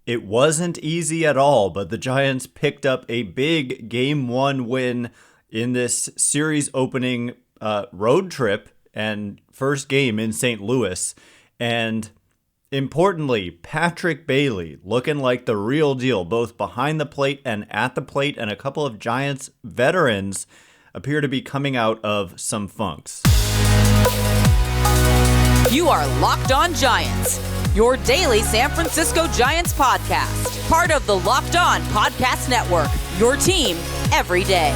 It wasn't easy at all, but the Giants picked up a big Game 1 win in this series opening road trip and first game in St. Louis. And importantly, Patrick Bailey looking like the real deal, both behind the plate and at the plate, and a couple of Giants veterans appear to be coming out of some funks. You are Locked On Giants, your daily San Francisco Giants podcast. Part of the Locked On Podcast Network, your team every day.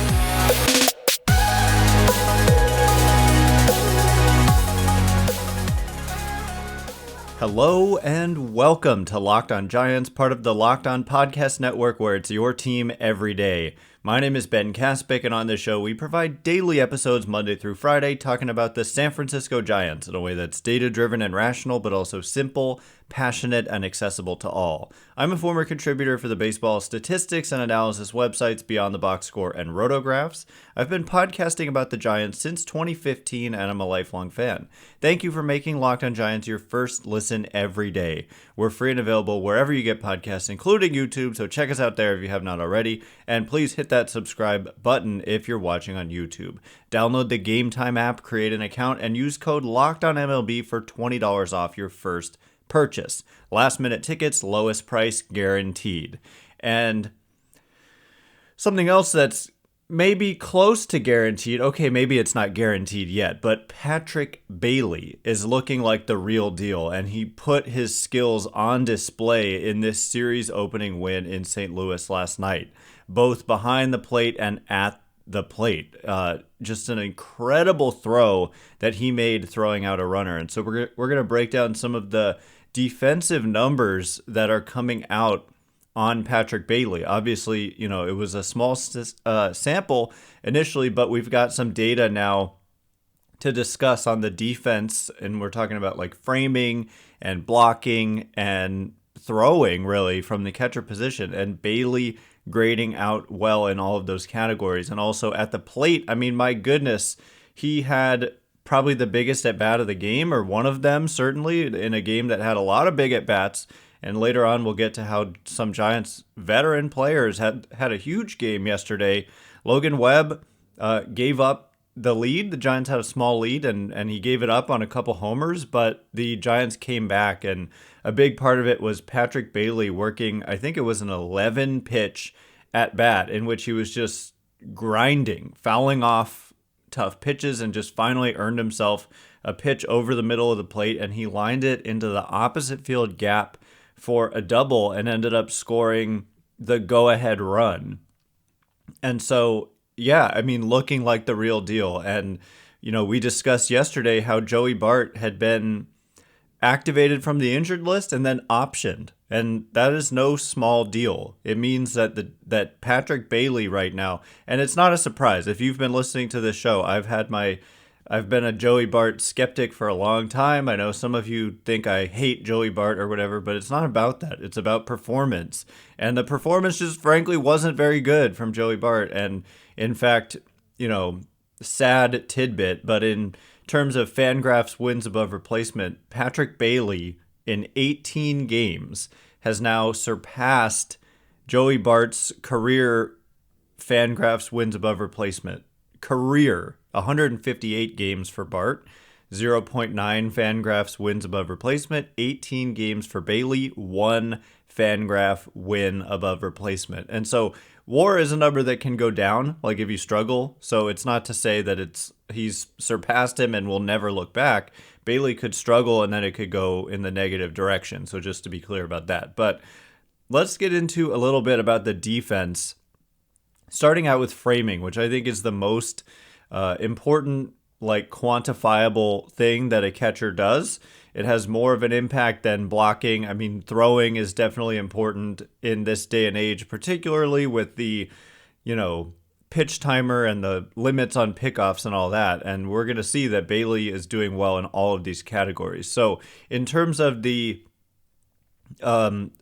Hello and welcome to Locked On Giants, part of the Locked On Podcast Network, where it's your team every day. My name is Ben Kaspick, and on this show, we provide daily episodes Monday through Friday talking about the San Francisco Giants in a way that's data-driven and rational, but also simple, passionate, and accessible to all. I'm a former contributor for the baseball statistics and analysis websites Beyond the Box Score and Rotographs. I've been podcasting about the Giants since 2015, and I'm a lifelong fan. Thank you for making Locked On Giants your first listen every day. We're free and available wherever you get podcasts, including YouTube, so check us out there if you have not already, and please hit that subscribe button if you're watching on YouTube. Download the Gametime app, create an account, and use code LOCKEDONMLB for $20 off your first purchase. Last minute tickets, lowest price guaranteed. And something else that's maybe close to guaranteed, okay, maybe it's not guaranteed yet, but Patrick Bailey is looking like the real deal, and he put his skills on display in this series opening win in St. Louis last night, both behind the plate and at the plate. Just an incredible throw that he made throwing out a runner. And so we're going to break down some of the defensive numbers that are coming out on Patrick Bailey. Obviously, it was a small sample initially, but we've got some data now to discuss on the defense, and we're talking about like framing and blocking and throwing really from the catcher position, and Bailey grading out well in all of those categories. And also at the plate, I mean, my goodness, he had probably the biggest at-bat of the game, or one of them certainly, in a game that had a lot of big at-bats. And later on, we'll get to how some Giants veteran players had a huge game yesterday. Logan Webb gave up the lead. The Giants had a small lead, and he gave it up on a couple homers, but the Giants came back, and a big part of it was Patrick Bailey working, I think it was an 11-pitch at-bat, in which he was just grinding, fouling off tough pitches, and just finally earned himself a pitch over the middle of the plate, and he lined it into the opposite field gap for a double and ended up scoring the go-ahead run. And so, yeah, I mean, looking like the real deal. And, we discussed yesterday how Joey Bart had been activated from the injured list and then optioned. And that is no small deal. It means that that Patrick Bailey right now, and it's not a surprise. If you've been listening to this show, I've been a Joey Bart skeptic for a long time. I know some of you think I hate Joey Bart or whatever, but it's not about that. It's about performance. And the performance just frankly wasn't very good from Joey Bart. And in fact, sad tidbit, but in terms of Fangraphs wins above replacement, Patrick Bailey in 18 games has now surpassed Joey Bart's career Fangraphs wins above replacement. Career 158 games for Bart, 0.9 Fangraphs wins above replacement, 18 games for Bailey, 1 Fangraph win above replacement. And so WAR is a number that can go down, like if you struggle. So it's not to say that he's surpassed him and will never look back. Bailey could struggle and then it could go in the negative direction. So just to be clear about that. But let's get into a little bit about the defense, starting out with framing, which I think is the most important, like quantifiable thing that a catcher does. It has more of an impact than blocking. I mean, throwing is definitely important in this day and age, particularly with the, pitch timer and the limits on pickoffs and all that. And we're going to see that Bailey is doing well in all of these categories. So in terms of the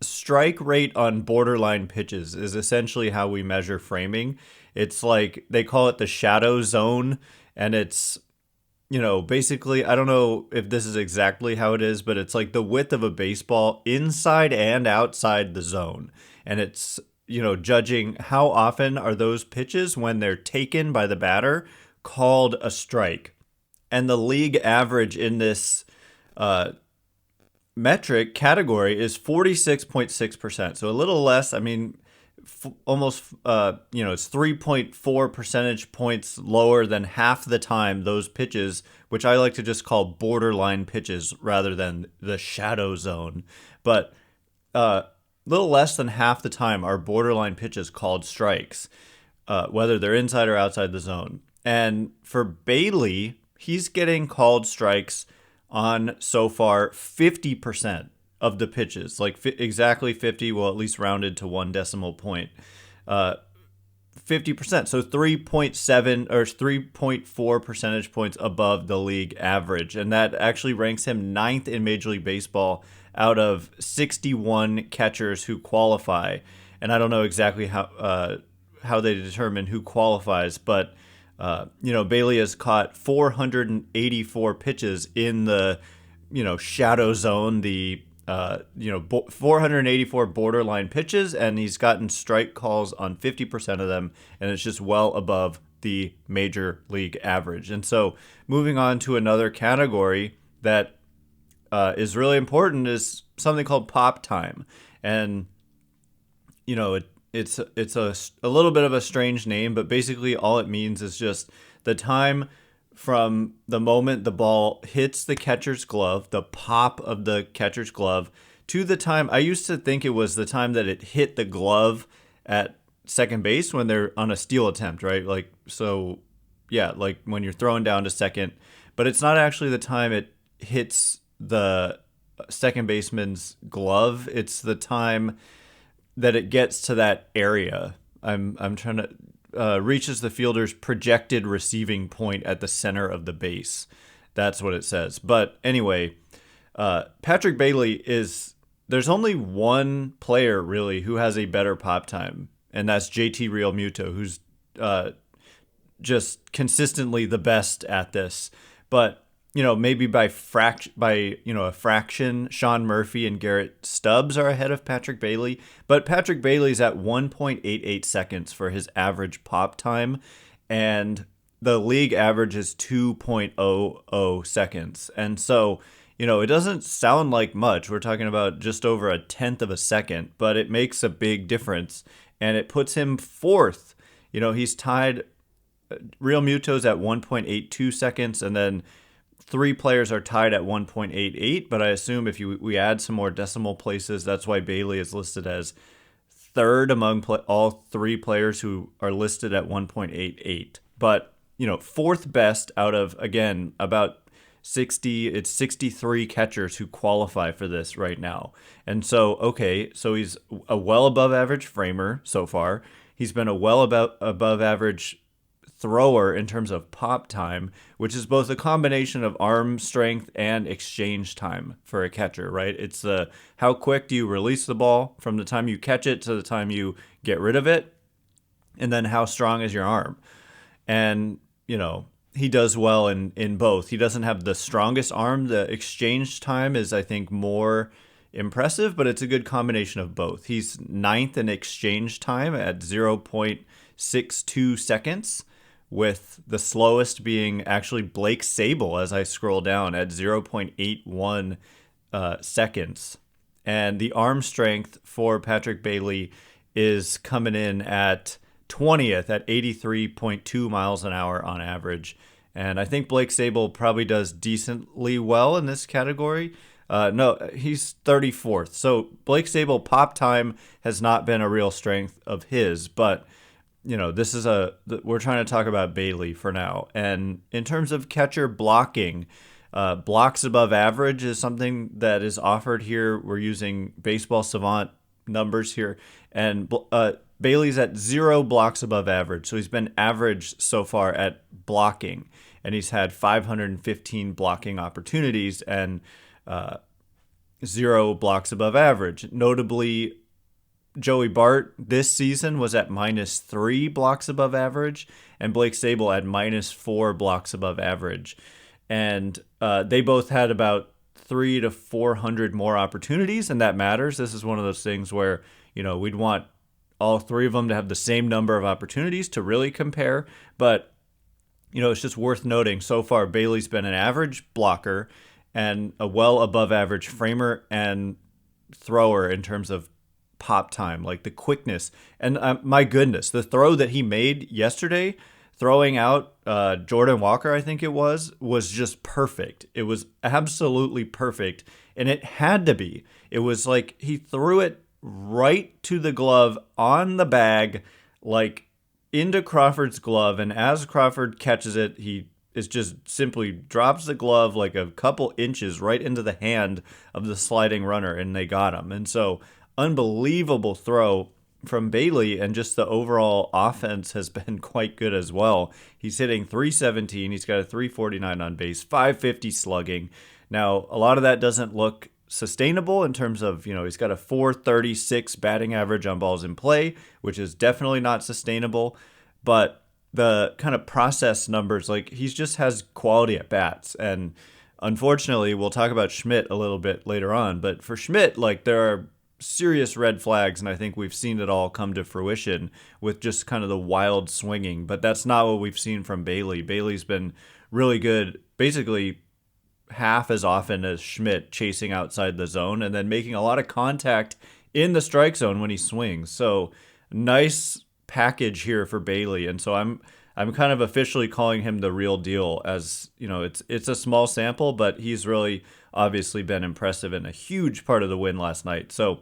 strike rate on borderline pitches is essentially how we measure framing. It's like they call it the shadow zone, and it's basically, I don't know if this is exactly how it is, but it's like the width of a baseball inside and outside the zone. And it's, judging how often are those pitches when they're taken by the batter called a strike. And the league average in this metric category is 46.6%. So a little less. I mean, almost, it's 3.4 percentage points lower than half the time those pitches, which I like to just call borderline pitches rather than the shadow zone. But little less than half the time are borderline pitches called strikes, whether they're inside or outside the zone. And for Bailey, he's getting called strikes on so far 50% of the pitches, like exactly 50, well, at least rounded to 1 decimal point. 50%, so 3.7 or 3.4 percentage points above the league average. And that actually ranks him 9th in Major League Baseball out of 61 catchers who qualify. And I don't know exactly how they determine who qualifies, but Bailey has caught 484 pitches in the, shadow zone, the 484 borderline pitches, and he's gotten strike calls on 50% of them, and it's just well above the major league average. And so moving on to another category that is really important is something called pop time. And, it's a little bit of a strange name, but basically all it means is just the time from the moment the ball hits the catcher's glove, the pop of the catcher's glove, to the time, I used to think it was the time that it hit the glove at second base when they're on a steal attempt, right? Like, so yeah, like when you're throwing down to second, but it's not actually the time it hits the second baseman's glove. It's the time that it gets to that area. I'm trying to reaches the fielder's projected receiving point at the center of the base. That's what it says. But anyway, Patrick Bailey there's only one player really who has a better pop time, and that's JT Realmuto, who's just consistently the best at this. But maybe by a fraction, Sean Murphy and Garrett Stubbs are ahead of Patrick Bailey. But Patrick Bailey's at 1.88 seconds for his average pop time, and the league average is 2.00 seconds. And so, it doesn't sound like much. We're talking about just over a tenth of a second, but it makes a big difference, and it puts him 4th. He's tied. Realmuto's at 1.82 seconds, and then 3 players are tied at 1.88, but I assume if we add some more decimal places, that's why Bailey is listed as 3rd among all 3 players who are listed at 1.88. But, 4th best out of, again, about 63 catchers who qualify for this right now. And so he's a well above average framer so far. He's been a well above average thrower in terms of pop time, which is both a combination of arm strength and exchange time for a catcher, right? It's how quick do you release the ball from the time you catch it to the time you get rid of it, and then how strong is your arm. And, he does well in both. He doesn't have the strongest arm. The exchange time is, I think, more impressive, but it's a good combination of both. He's 9th in exchange time at 0.62 seconds, with the slowest being actually Blake Sabol as I scroll down at 0.81 seconds. And the arm strength for Patrick Bailey is coming in at 20th at 83.2 miles an hour on average. And I think Blake Sabol probably does decently well in this category. No, he's 34th. So Blake Sabol pop time has not been a real strength of his, but this is we're trying to talk about Bailey for now. And in terms of catcher blocking, blocks above average is something that is offered here. We're using Baseball Savant numbers here, and Bailey's at 0 blocks above average. So he's been average so far at blocking, and he's had 515 blocking opportunities and 0 blocks above average. Notably, Joey Bart this season was at -3 blocks above average, and Blake Sabol at -4 blocks above average. And they both had about 300 to 400 more opportunities, and that matters. This is one of those things where, we'd want all three of them to have the same number of opportunities to really compare. But, it's just worth noting so far, Bailey's been an average blocker and a well above average framer and thrower in terms of pop time, like the quickness. And my goodness, the throw that he made yesterday, throwing out Jordan Walker, I think it was just perfect. It was absolutely perfect. And it had to be. It was like he threw it right to the glove on the bag, like into Crawford's glove. And as Crawford catches it, he is just simply drops the glove like a couple inches right into the hand of the sliding runner, and they got him. And so unbelievable throw from Bailey, and just the overall offense has been quite good as well. He's hitting 317. He's got a 349 on base, 550 slugging. Now, a lot of that doesn't look sustainable in terms of, he's got a 436 batting average on balls in play, which is definitely not sustainable. But the kind of process numbers, like he just has quality at bats. And unfortunately, we'll talk about Schmidt a little bit later on. But for Schmidt, like there are serious red flags, and I think we've seen it all come to fruition with just kind of the wild swinging. But that's not what we've seen from Bailey. Bailey's been really good, basically half as often as Schmidt, chasing outside the zone and then making a lot of contact in the strike zone when he swings. So nice package here for Bailey. And so I'm kind of officially calling him the real deal, as it's a small sample, but he's really obviously been impressive and a huge part of the win last night. So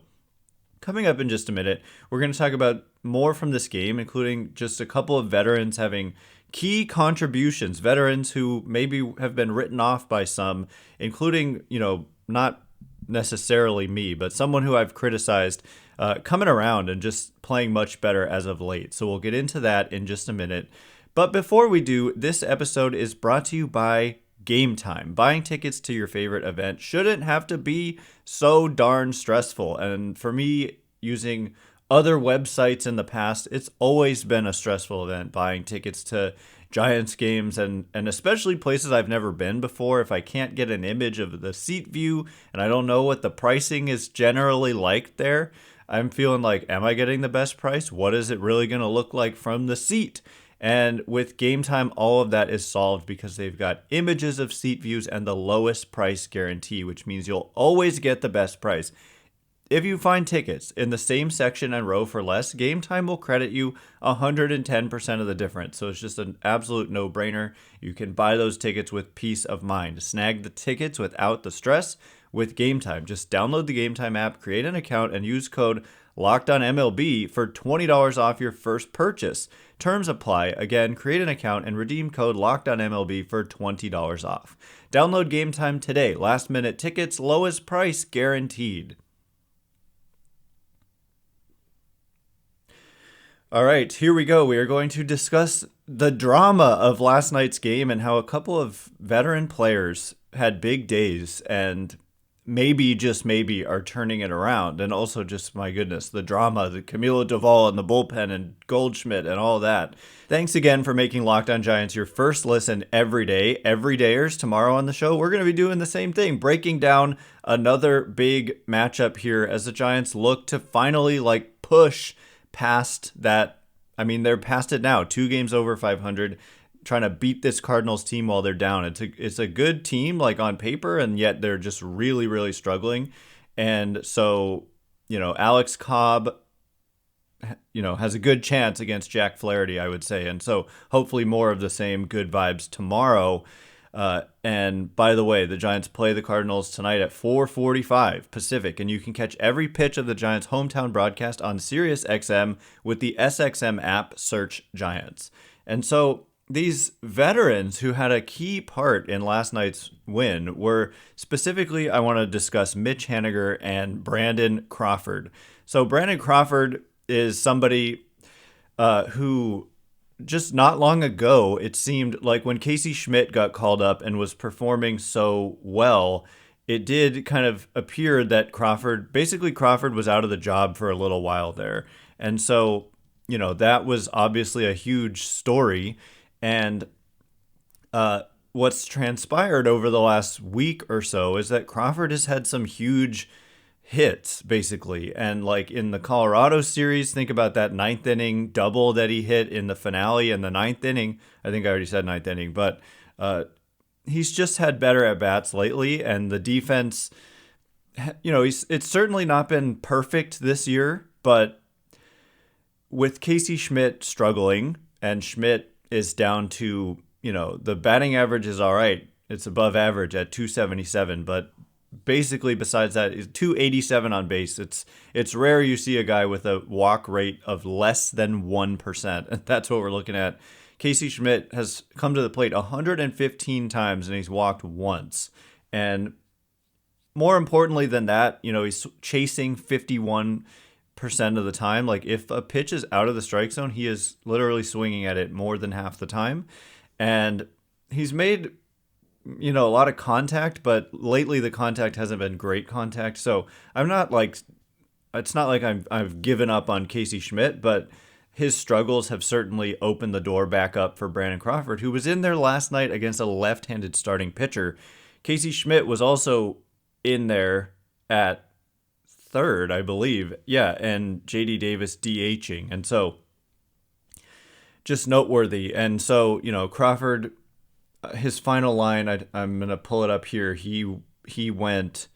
coming up in just a minute, we're going to talk about more from this game, including just a couple of veterans having key contributions, veterans who maybe have been written off by some, including, not necessarily me, but someone who I've criticized coming around and just playing much better as of late. So we'll get into that in just a minute. But before we do, this episode is brought to you by Gametime. Buying tickets to your favorite event shouldn't have to be so darn stressful. And for me, using other websites in the past, it's always been a stressful event buying tickets to Giants games, and especially places I've never been before. If I can't get an image of the seat view and I don't know what the pricing is generally like there, I'm feeling like, am I getting the best price? What is it really going to look like from the seat? And with Gametime, all of that is solved because they've got images of seat views and the lowest price guarantee, which means you'll always get the best price. If you find tickets in the same section and row for less, Gametime will credit you 110% of the difference. So it's just an absolute no-brainer. You can buy those tickets with peace of mind. Snag the tickets without the stress with Gametime. Just download the Gametime app, create an account, and use code LOCKEDONMLB for $20 off your first purchase. Terms apply. Again, create an account and redeem code LOCKEDONMLB for $20 off. Download Gametime today. Last minute tickets, lowest price guaranteed. All right, here we go. We are going to discuss the drama of last night's game and how a couple of veteran players had big days and maybe, just maybe, are turning it around. And also just, my goodness, the drama, the Camilo Duvall and the bullpen and Goldschmidt and all that. Thanks again for making Locked On Giants your first listen every day. Everydayers, tomorrow on the show, we're going to be doing the same thing, breaking down another big matchup here as the Giants look to finally push past that. I mean, they're past it now. 2 games over 500, trying to beat this Cardinals team while they're down. It's a good team, on paper, and yet they're just really, really struggling. And so, Alex Cobb, has a good chance against Jack Flaherty, I would say. And so hopefully more of the same good vibes tomorrow. And by the way, the Giants play the Cardinals tonight at 4:45 Pacific, and you can catch every pitch of the Giants' hometown broadcast on SiriusXM with the SXM app. Search Giants. And so these veterans who had a key part in last night's win were specifically, I want to discuss Mitch Haniger and Brandon Crawford. So Brandon Crawford is somebody who, just not long ago, it seemed like when Casey Schmitt got called up and was performing so well, it did kind of appear that Crawford was out of the job for a little while there. And so, that was obviously a huge story. And what's transpired over the last week or so is that Crawford has had some huge hits, basically. And like in the Colorado series, think about that ninth inning double that he hit in the finale in the ninth inning. I think I already said ninth inning, but he's just had better at bats lately. And the defense, it's certainly not been perfect this year, but with Casey Schmitt struggling, and Schmidt is down to, the batting average is all right. It's above average at 277, but basically besides that is 287 on base. It's rare you see a guy with a walk rate of less than 1%. And that's what we're looking at. Casey Schmitt has come to the plate 115 times and he's walked once. And more importantly than that, he's chasing 51% of the time. Like if a pitch is out of the strike zone, he is literally swinging at it more than half the time. And he's made a lot of contact, but lately the contact hasn't been great contact. So I'm not like, it's not like I've given up on Casey Schmitt, but his struggles have certainly opened the door back up for Brandon Crawford, who was in there last night against a left-handed starting pitcher. Casey Schmitt was also in there at third, I believe. Yeah, and J.D. Davis DHing. And so just noteworthy. And so, Crawford, his final line, I'm going to pull it up here. He went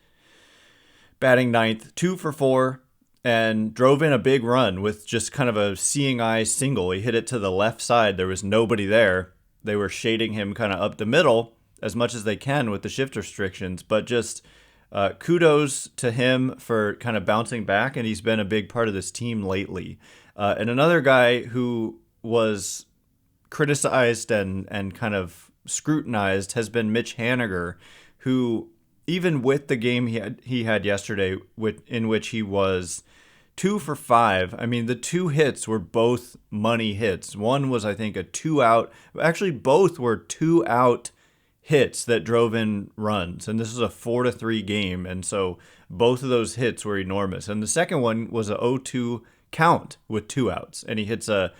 batting ninth, 2 for 4, and drove in a big run with just kind of a seeing eye single. He hit it to the left side. There was nobody there. They were shading him kind of up the middle as much as they can with the shift restrictions, but just kudos to him for kind of bouncing back, and he's been a big part of this team lately. And another guy who was criticized and kind of scrutinized has been Mitch Haniger, who even with the game he had yesterday, in which he was 2 for 5. I mean, the 2 hits were both money hits. One was, I think, a 2-out. Actually, both were 2-out hits that drove in runs, and this is a 4-3 game, and so both of those hits were enormous. And the second one was a 0-2 count with 2 outs, and he hits a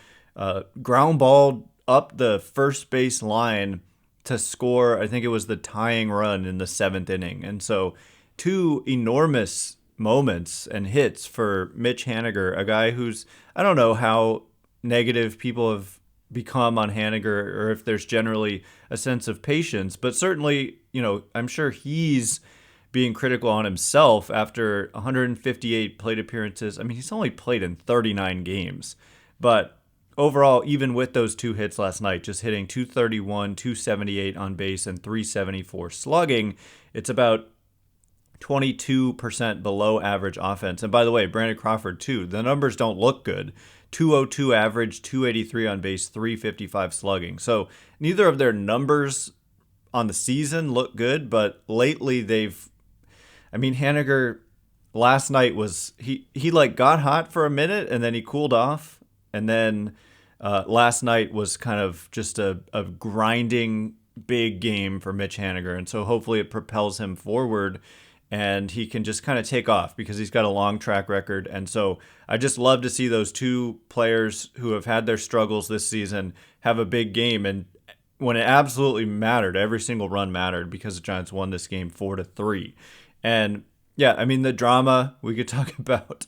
ground ball up the first base line to score, I think it was the tying run in the 7th inning. And so 2 enormous moments and hits for Mitch Haniger, a guy who's, I don't know how negative people have become on Haniger or if there's generally a sense of patience, but certainly, I'm sure he's being critical on himself after 158 plate appearances. I mean, he's only played in 39 games, but overall, even with those 2 hits last night, just hitting 231, 278 on base, and 374 slugging, it's about 22% below average offense. And by the way, Brandon Crawford, too, the numbers don't look good. 202 average, 283 on base, 355 slugging. So neither of their numbers on the season look good, but lately Haniger last night was, he got hot for a minute and then he cooled off. And then last night was kind of just a grinding big game for Mitch Haniger. And so hopefully it propels him forward and he can just kind of take off because he's got a long track record. And so I just love to see those 2 players who have had their struggles this season have a big game. And when it absolutely mattered, every single run mattered because the Giants won this game 4-3. And yeah, I mean, the drama, we could talk about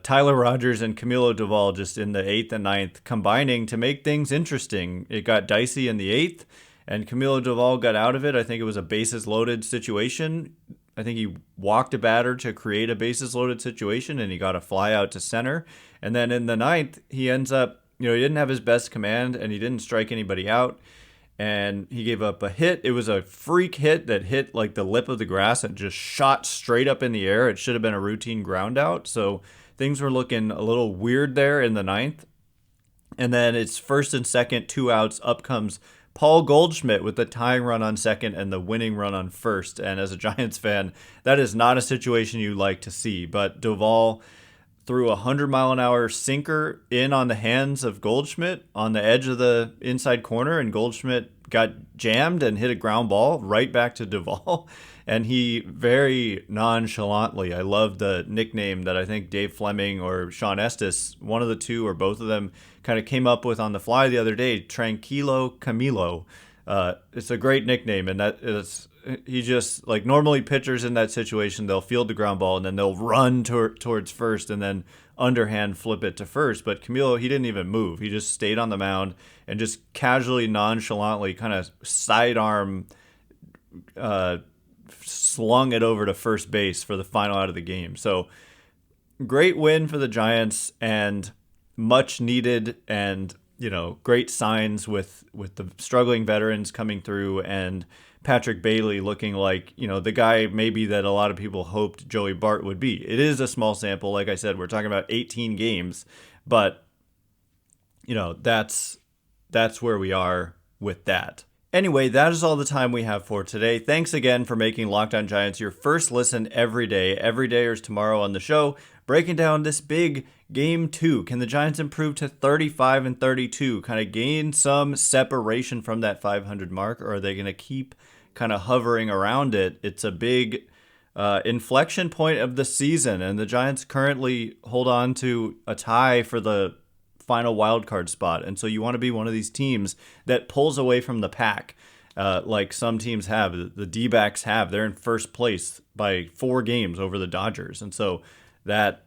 Tyler Rogers and Camilo Doval just in the 8th and 9th combining to make things interesting. It got dicey in the 8th, and Camilo Doval got out of it. I think it was a bases loaded situation. I think he walked a batter to create a bases loaded situation, and he got a fly out to center. And then in the 9th, he ends up, he didn't have his best command, and he didn't strike anybody out. And he gave up a hit. It was a freak hit that hit like the lip of the grass and just shot straight up in the air. It should have been a routine ground out. So things were looking a little weird there in the 9th. And then it's 1st and 2nd, 2 outs. Up comes Paul Goldschmidt with the tying run on 2nd and the winning run on 1st. And as a Giants fan, that is not a situation you like to see. But Doval threw a 100-mile-an-hour sinker in on the hands of Goldschmidt on the edge of the inside corner, and Goldschmidt got jammed and hit a ground ball right back to Doval. And he very nonchalantly, I love the nickname that I think Dave Fleming or Sean Estes, one of the two or both of them, kind of came up with on the fly the other day, Tranquilo Camilo. It's a great nickname, and that is he just like normally pitchers in that situation, they'll field the ground ball and then they'll run towards first and then underhand flip it to first. But Camilo, he didn't even move. He just stayed on the mound and just casually, nonchalantly, kind of sidearm slung it over to first base for the final out of the game. So great win for the Giants and much needed, and great signs with the struggling veterans coming through and Patrick Bailey looking like, the guy maybe that a lot of people hoped Joey Bart would be. It is a small sample. Like I said, we're talking about 18 games, but that's where we are with that. Anyway, that is all the time we have for today. Thanks again for making Locked On Giants your first listen every day. Every day is tomorrow on the show, breaking down this big Game 2. Can the Giants improve to 35-32, kind of gain some separation from that 500 mark, or are they going to keep kind of hovering around it? It's a big inflection point of the season, and the Giants currently hold on to a tie for the final wildcard spot. And so you want to be one of these teams that pulls away from the pack, like some teams have. The D-backs have. They're in first place by 4 games over the Dodgers. And so that's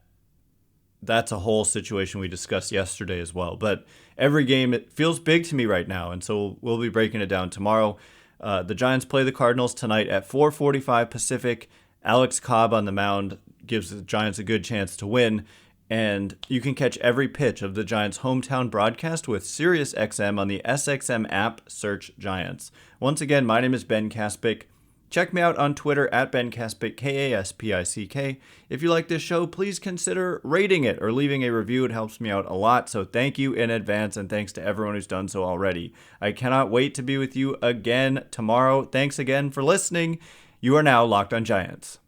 a whole situation we discussed yesterday as well. But every game, it feels big to me right now. And so we'll be breaking it down tomorrow. The Giants play the Cardinals tonight at 4:45 Pacific. Alex Cobb on the mound gives the Giants a good chance to win. And you can catch every pitch of the Giants' hometown broadcast with SiriusXM on the SXM app. Search Giants. Once again, my name is Ben Kaspick. Check me out on Twitter at Ben Kaspick, Kaspick. If you like this show, please consider rating it or leaving a review. It helps me out a lot. So thank you in advance, and thanks to everyone who's done so already. I cannot wait to be with you again tomorrow. Thanks again for listening. You are now Locked On Giants.